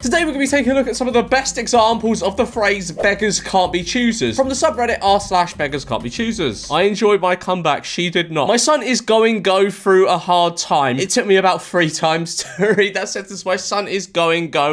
Today we're going to be taking a look at some of the best examples of the phrase beggars can't be choosers from the subreddit r/beggars can't be choosers. I enjoyed my comeback, she did not. My son is go through a hard time. It took me about 3 times to read that sentence. My son is go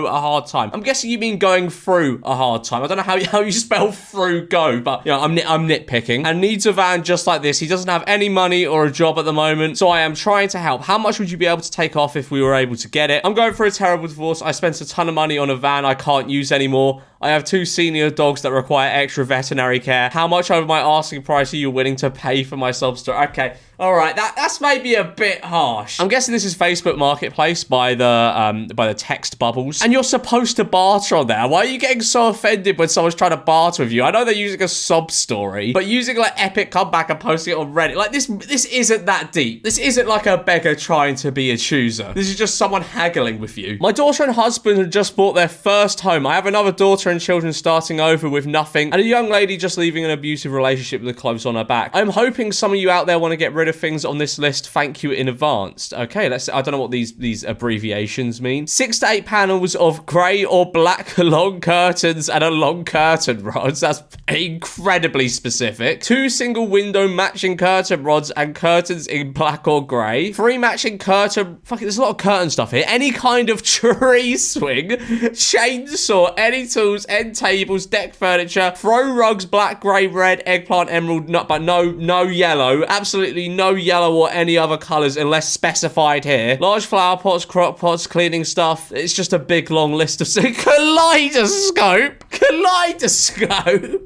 a hard time. I'm guessing you mean going through a hard time. I don't know how you spell through go, but you know, I'm nitpicking. And needs a van just like this. He doesn't have any money or a job at the moment, so I am trying to help. How much would you be able to take off if we were able to get it? I'm going through a terrible divorce. I spent a ton of money on a van I can't use anymore. I have 2 senior dogs that require extra veterinary care. How much over my asking price are you willing to pay for my sub-story? Okay, all right, that's maybe a bit harsh. I'm guessing this is Facebook Marketplace by the text bubbles, and you're supposed to barter on there. Why are you getting so offended when someone's trying to barter with you? I know they're using a sob story, but using like epic comeback and posting it on Reddit, like this isn't that deep. This isn't like a beggar trying to be a chooser. This is just someone haggling with you. My daughter and husband had just bought their first home. I have another daughter and children starting over with nothing, and a young lady just leaving an abusive relationship with the clothes on her back. I'm hoping some of you out there want to get rid of things on this list. Thank you in advance. Okay, I don't know what these abbreviations mean. 6 to 8 panels of grey or black long curtains and a long curtain rods. That's incredibly specific. 2 single window matching curtain rods and curtains in black or grey. 3 matching curtain... Fuck it, there's a lot of curtain stuff here. Any kind of tree swing, chainsaw, any tools, end tables, deck furniture, throw rugs, black, grey, red, eggplant, emerald, nut, but no yellow. Absolutely no yellow or any other colours unless specified here. Large flower pots, crock pots, cleaning stuff. It's just a big long list of... Kaleidoscope!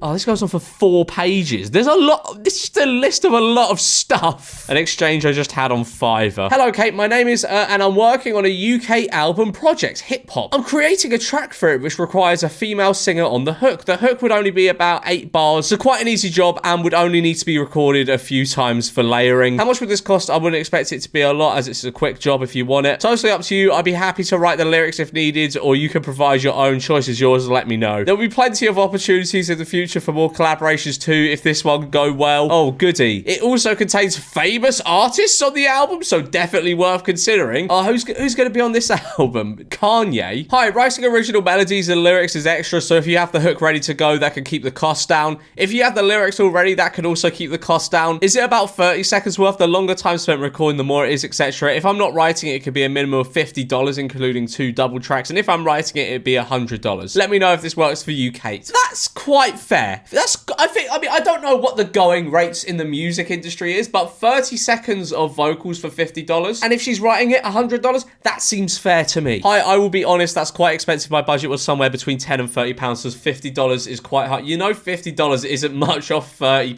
Oh, this goes on for 4 pages. There's a lot... This is just a list of a lot of stuff. An exchange I just had on Fiverr. Hello, Kate. My name is... and I'm working on a UK album project, hip-hop. I'm creating a track for it which requires a female singer on the hook. The hook would only be about 8 bars, so quite an easy job and would only need to be recorded a few times for layering. How much would this cost? I wouldn't expect it to be a lot as it's a quick job if you want it. Totally up to you. I'd be happy to write the lyrics if needed, or you can provide your own. Choice is yours. Let me know. There'll be plenty of opportunities in the future for more collaborations too if this one go well. Oh, goody. It also contains famous artists on the album, so definitely worth considering. Who's going to be on this album? Kanye. Hi, writing original melodies and lyrics is extra, so if you have the hook ready to go, that can keep the cost down. If you have the lyrics already, that can also keep the cost down. Is it about 30 seconds worth? The longer time spent recording, the more it is, etc. If I'm not writing it, it could be a minimum of $50, including 2 double tracks, and if I'm writing it, it'd be $100. Let me know if this works for you, Kate. That's quite fair. I don't know what the going rates in the music industry is, but 30 seconds of vocals for $50, and if she's writing it $100, that seems fair to me. I will be honest, that's quite expensive. My budget was somewhere between £10 and £30, so $50 is quite high. You know, $50 isn't much off £30,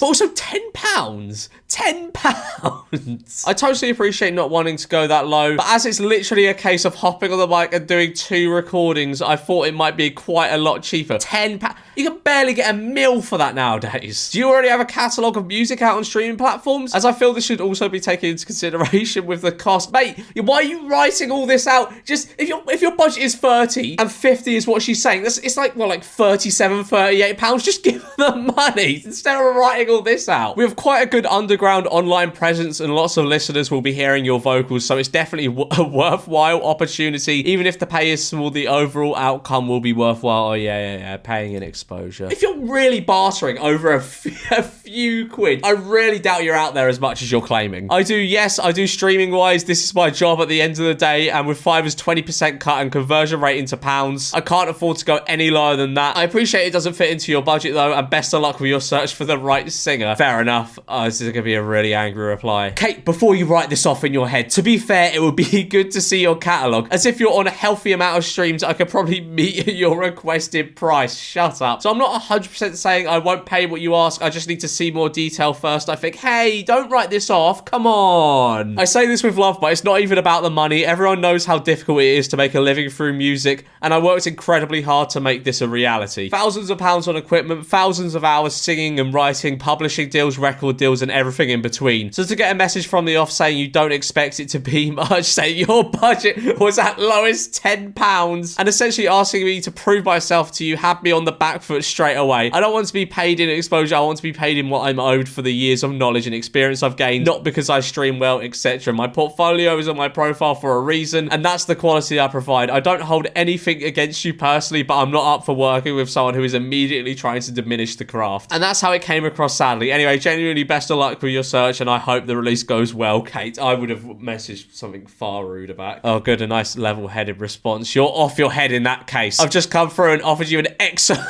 but also £10. £10. I totally appreciate not wanting to go that low, but as it's literally a case of hopping on the mic and doing 2 recordings, I thought it might be quite a lot cheaper. £10. You can barely get a meal for that nowadays. Do you already have a catalogue of music out on streaming platforms? As I feel this should also be taken into consideration with the cost. Mate, why are you writing all this out? Just, if your budget is 30 and 50 is what she's saying, it's like, well, like 37, 38 pounds. Just give her the money instead of writing all this out. We have quite a good underground online presence and lots of listeners will be hearing your vocals, so it's definitely a worthwhile opportunity. Even if the pay is small, the overall outcome will be worthwhile. Oh, yeah, paying in exposure. If you're really bartering over a few quid, I really doubt you're out there as much as you're claiming. I do streaming wise. This is my job at the end of the day, and with Fiverr's 20% cut and conversion rate into pounds, I can't afford to go any lower than that. I appreciate it doesn't fit into your budget though, and best of luck with your search for the right singer. Fair enough. This is going to be a really angry reply. Kate, before you write this off in your head, to be fair, it would be good to see your catalogue. As if you're on a healthy amount of streams, I could probably meet your requested price. Shut up. So I'm not 100% saying I won't pay what you ask. I just need to see more detail first. I think, hey, don't write this off. Come on. I say this with love, but it's not even about the money. Everyone knows how difficult it is to make a living through music, and I worked incredibly hard to make this a reality. Thousands of pounds on equipment, thousands of hours singing and writing, publishing deals, record deals, and everything in between. So to get a message from the off saying you don't expect it to be much, saying your budget was at lowest £10, and essentially asking me to prove myself to you had me on the back foot straight away. I don't want to be paid in exposure. I want to be paid in what I'm owed for the years of knowledge and experience I've gained, not because I stream well, etc. My portfolio is on my profile for a reason, and that's the quality I provide. I I don't hold anything against you personally, but I'm not up for working with someone who is immediately trying to diminish the craft. And that's how it came across, sadly. Anyway, genuinely best of luck with your search, and I hope the release goes well, Kate. I would have messaged something far ruder back. Oh, good, a nice level-headed response. You're off your head in that case. I've just come through and offered you an excellent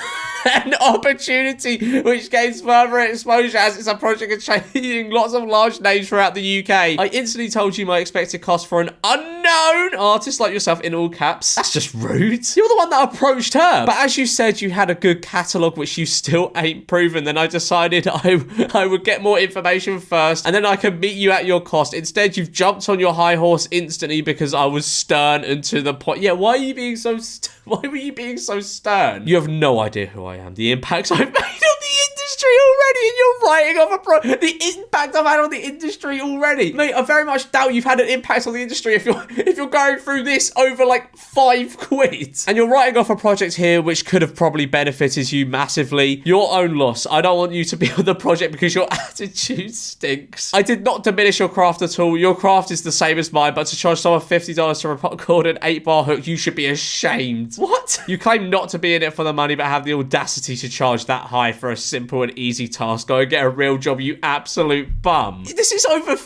opportunity which gains further exposure as it's a project achieving lots of large names throughout the UK. I instantly told you my expected cost for an unknown artist like yourself in all caps. That's just rude. You're the one that approached her. But as you said, you had a good catalogue which you still ain't proven. Then I decided I would get more information first and then I could meet you at your cost. Instead, you've jumped on your high horse instantly because I was stern and to the point. Yeah, why are you being so why were you being so stern? You have no idea who I am. The impacts I've made on the industry already, and you're writing off the impact I've had on the industry already. Mate, I very much doubt you've had an impact on the industry if you're going through this over like £5. And you're writing off a project here which could have probably benefited you massively. Your own loss. I don't want you to be on the project because your attitude stinks. I did not diminish your craft at all. Your craft is the same as mine, but to charge someone $50 to record an 8-bar hook, you should be ashamed. What? You claim not to be in it for the money, but have the audacity to charge that high for a simple and easy task. Go and get a real job, you absolute bum. This is over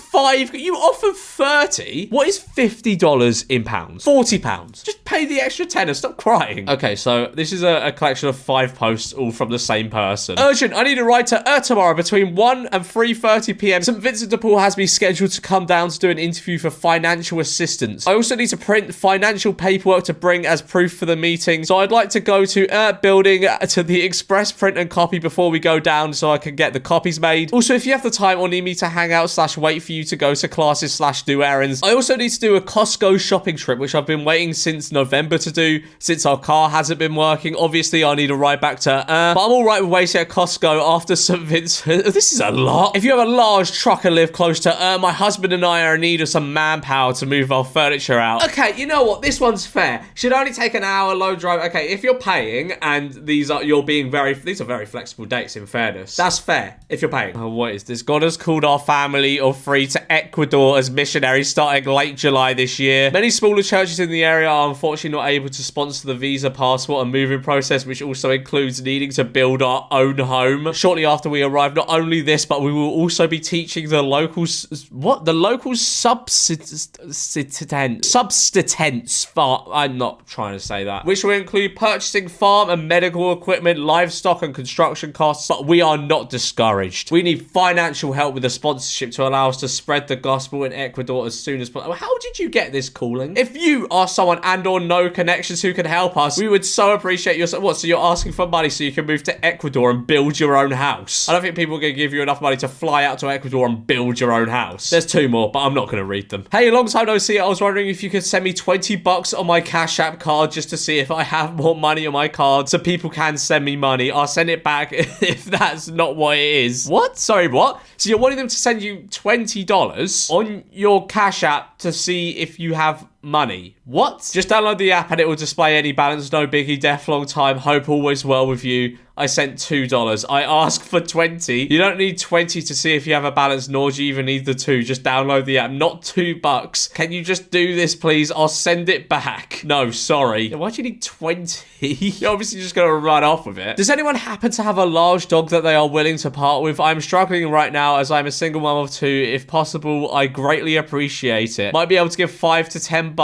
you offer 30. What is $50 in pounds? £40. Just pay the extra tenner. Stop crying. Okay, so this is a collection of 5 posts, all from the same person. Urgent. I need a ride to tomorrow between 1 and 3:30 p.m. St. Vincent de Paul has me scheduled to come down to do an interview for financial assistance. I also need to print financial paperwork to bring as proof for the meeting. So I'd like to go to building to the express print and copy before we go down so I can get the copies made. Also, if you have the time or need me to hang out / wait for you to go to classes / do errands. I also need to do a Costco shopping trip, which I've been waiting since November to do, since our car hasn't been working. Obviously, I need a ride back to but I'm all right with waiting at Costco after St. Vincent. This is a lot. If you have a large truck and live close to my husband and I are in need of some manpower to move our furniture out. Okay, you know what? This one's fair. Should only take an hour low drive. Okay, if you're paying and these are very flexible dates, in fairness. That's fair if you're paying. Oh, what is this? God has called our family of 3 to Ecuador as missionaries starting late July this year. Many smaller churches in the area are unfortunately not able to sponsor the visa, passport and moving process, which also includes needing to build our own home. Shortly after we arrive, not only this, but we will also be teaching the locals subsistence farm. I'm not trying to say that. Which will include purchasing farm and medical equipment, livestock and construction costs, but we are not discouraged. We need financial help with a sponsorship to allow us to spread the gospel in Ecuador as soon as possible. How did you get this calling? If you are someone and or know connections who can help us, we would so appreciate your support. So you're asking for money so you can move to Ecuador and build your own house. I don't think people are going to give you enough money to fly out to Ecuador and build your own house. There's 2 more, but I'm not going to read them. Hey, long time no see. I was wondering if you could send me $20 on my Cash App card just to see if I have more money on my card so people can send me money. I'll send it back if that's not what it is. What? Sorry, what? So you're wanting them to send you $20 on your Cash App to see if you have money. What? Just download the app and it will display any balance. No biggie. Deaf long time. Hope always well with you. I sent $2. I asked for 20. You don't need 20 to see if you have a balance, nor do you even need the 2. Just download the app. Not $2. Can you just do this, please? I'll send it back. No, sorry. Why do you need 20? You're obviously just going to run off with it. Does anyone happen to have a large dog that they are willing to part with? I'm struggling right now as I'm a single mum of 2. If possible, I greatly appreciate it. Might be able to give $5 to $10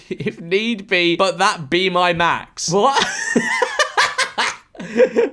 if need be, but that be my max. What?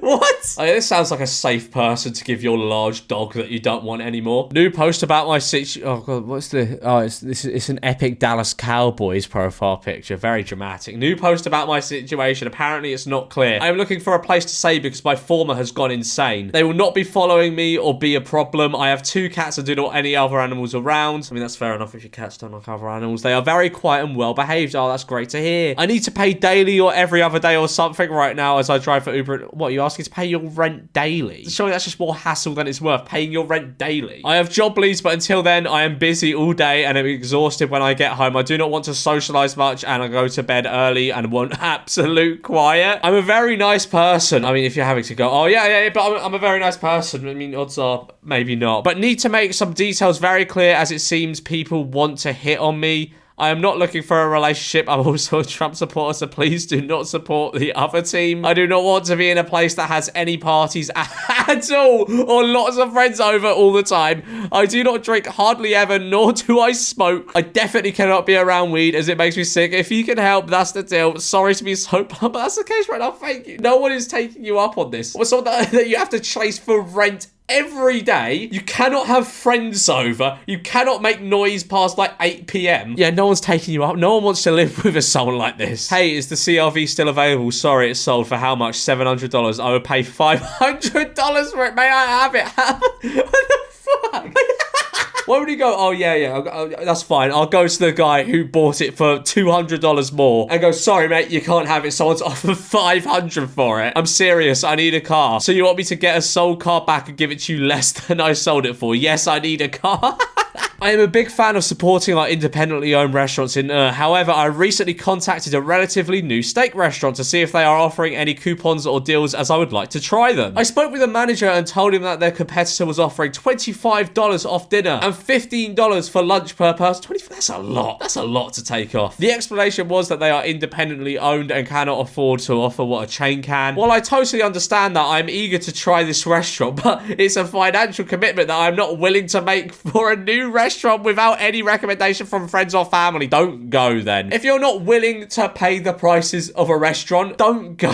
What? Oh, yeah, this sounds like a safe person to give your large dog that you don't want anymore. New post about my situation. Oh god, what's the? Oh, it's an epic Dallas Cowboys profile picture. Very dramatic. New post about my situation. Apparently, it's not clear. I am looking for a place to stay because my former has gone insane. They will not be following me or be a problem. I have 2 cats and do not want any other animals around. I mean, that's fair enough if your cats don't like other animals. They are very quiet and well behaved. Oh, that's great to hear. I need to pay daily or every other day or something right now as I drive for Uber. What, are you asking to pay your rent daily? Surely that's just more hassle than it's worth, paying your rent daily. I have job leads, but until then, I am busy all day and I'm exhausted when I get home. I do not want to socialize much and I go to bed early and want absolute quiet. I'm a very nice person. I mean, if you're having to go, oh yeah, but I'm a very nice person. I mean, odds are maybe not. But need to make some details very clear as it seems people want to hit on me. I am not looking for a relationship. I'm also a Trump supporter, so please do not support the other team. I do not want to be in a place that has any parties at all or lots of friends over all the time. I do not drink hardly ever, nor do I smoke. I definitely cannot be around weed as it makes me sick. If you can help, that's the deal. Sorry to be so blunt, but that's the case right now. Thank you. No one is taking you up on this. What's all that you have to chase for rent every day? You cannot have friends over. You cannot make noise past like 8 p.m. Yeah, no one's taking you up. No one wants to live with someone like this. Hey, is the CRV still available? Sorry, it's sold. For how much? $700. I would pay $500 for it. May I have it? What the fuck? Why would he go, oh, yeah, that's fine. I'll go to the guy who bought it for $200 more and go, sorry, mate, you can't have it. Someone's offered $500 for it. I'm serious. I need a car. So you want me to get a sold car back and give it to you less than I sold it for? Yes, I need a car. I am a big fan of supporting our independently owned restaurants in however, I recently contacted a relatively new steak restaurant to see if they are offering any coupons or deals as I would like to try them. I spoke with the manager and told him that their competitor was offering $25 off dinner and $15 for lunch per person. That's a lot. That's a lot to take off. The explanation was that they are independently owned and cannot afford to offer what a chain can. While I totally understand that, I'm eager to try this restaurant, but it's a financial commitment that I'm not willing to make for a new restaurant without any recommendation from friends or family. Don't go then. If you're not willing to pay the prices of a restaurant, don't go.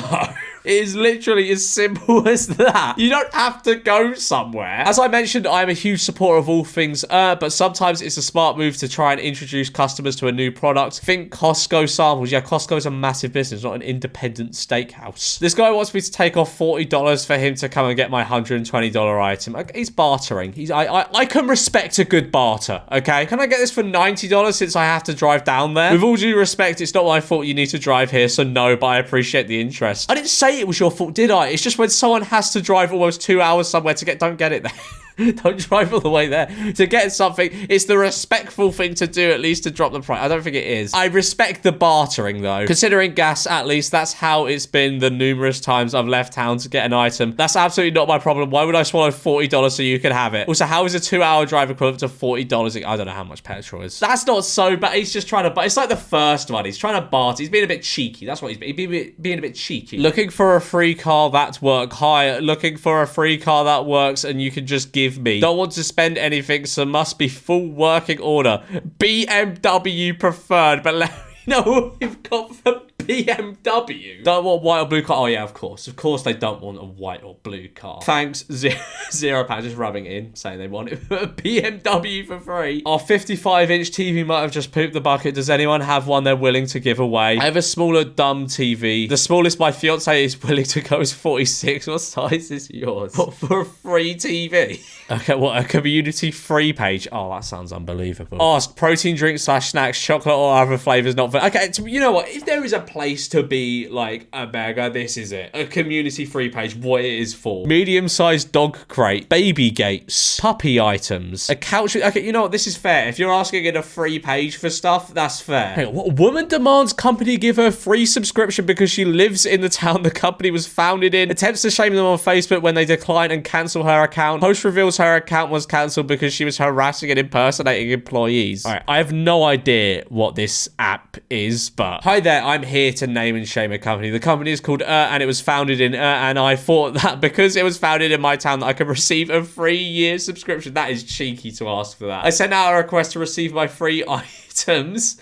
It is literally as simple as that. You don't have to go somewhere. As I mentioned, I am a huge supporter of all things but sometimes it's a smart move to try and introduce customers to a new product. Think Costco samples. Yeah, Costco is a massive business, not an independent steakhouse. This guy wants me to take off $40 for him to come and get my $120 item. He's bartering. I can respect a good barter, okay? Can I get this for $90 since I have to drive down there? With all due respect, it's not my fault you need to drive here, so no, but I appreciate the interest. I didn't say it was your fault, did I? It's just when someone has to drive almost 2 hours somewhere to get, don't get it there. Don't drive all the way there to get something. It's the respectful thing to do, at least to drop the price. I don't think it is. I respect the bartering, though. Considering gas, at least, that's how it's been the numerous times I've left town to get an item. That's absolutely not my problem. Why would I swallow $40 so you can have it? Also, how is a 2-hour drive equivalent to $40? I don't know how much petrol is. That's not so bad. He's just trying to... It's like the first one. He's trying to barter. He's being a bit cheeky. That's what he's being a bit cheeky. Looking for a free car that works. Hi, looking for a free car that works and you can just give me. Don't want to spend anything, so must be full working order. BMW preferred, but let me know what you've got for BMW. Don't want white or blue car. Oh yeah, of course. Of course they don't want a white or blue car. Thanks, £0. Just rubbing it in, saying they want it. BMW for free. Our 55-inch TV might have just pooped the bucket. Does anyone have one they're willing to give away? I have a smaller dumb TV. The smallest my fiance is willing to go is 46. What size is yours? What, for a free TV? Okay, what, a community free page? Oh, that sounds unbelievable. Ask protein drink / snacks, chocolate or other flavors not for... Okay, you know what? If there is a place to be like a beggar, this is it. A community free page, what it is for. Medium-sized dog crate, baby gates, puppy items, a couch. Okay, you know what? This is fair. If you're asking in a free page for stuff, that's fair. Hey, what woman demands company give her free subscription because she lives in the town the company was founded in. Attempts to shame them on Facebook when they decline and cancel her account. Post reveals her account was cancelled because she was harassing and impersonating employees. All right, I have no idea what this app is, but hi there, I'm here to name and shame a company. The company is called and it was founded in and I thought that because it was founded in my town that I could receive a 3-year subscription. That is cheeky to ask for that. I sent out a request to receive my free items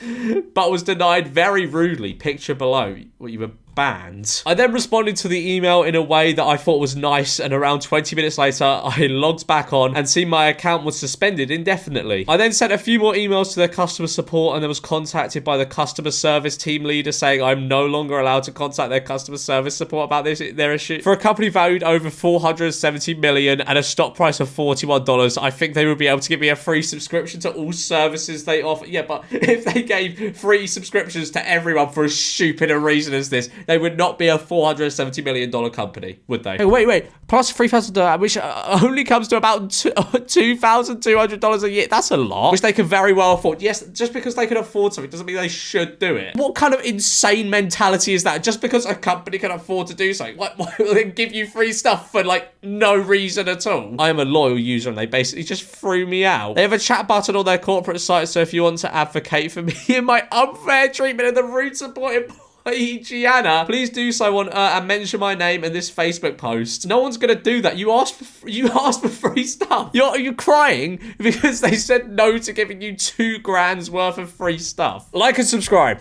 but was denied very rudely. Picture below. What, you were banned? I then responded to the email in a way that I thought was nice, and around 20 minutes later I logged back on and see my account was suspended indefinitely. I then sent a few more emails to their customer support and then was contacted by the customer service team leader saying I'm no longer allowed to contact their customer service support about their issue. For a company valued over $470 million and a stock price of $41, I think they would be able to give me a free subscription to all services they offer. Yeah, but if they gave free subscriptions to everyone for as stupid a reason as this, they would not be a $470 million company, would they? Hey, wait. Plus $3,000, which only comes to about $2,200 a year. That's a lot, which they can very well afford. Yes, just because they can afford something doesn't mean they should do it. What kind of insane mentality is that? Just because a company can afford to do something, why will they give you free stuff for, like, no reason at all? I am a loyal user and they basically just threw me out. They have a chat button on their corporate site, so if you want to advocate for me and my unfair treatment of the rude supporting Gianna, please do so on and mention my name in this Facebook post. No one's gonna do that. You asked for free stuff. You're crying because they said no to giving you $2 grand worth of free stuff. Like and subscribe.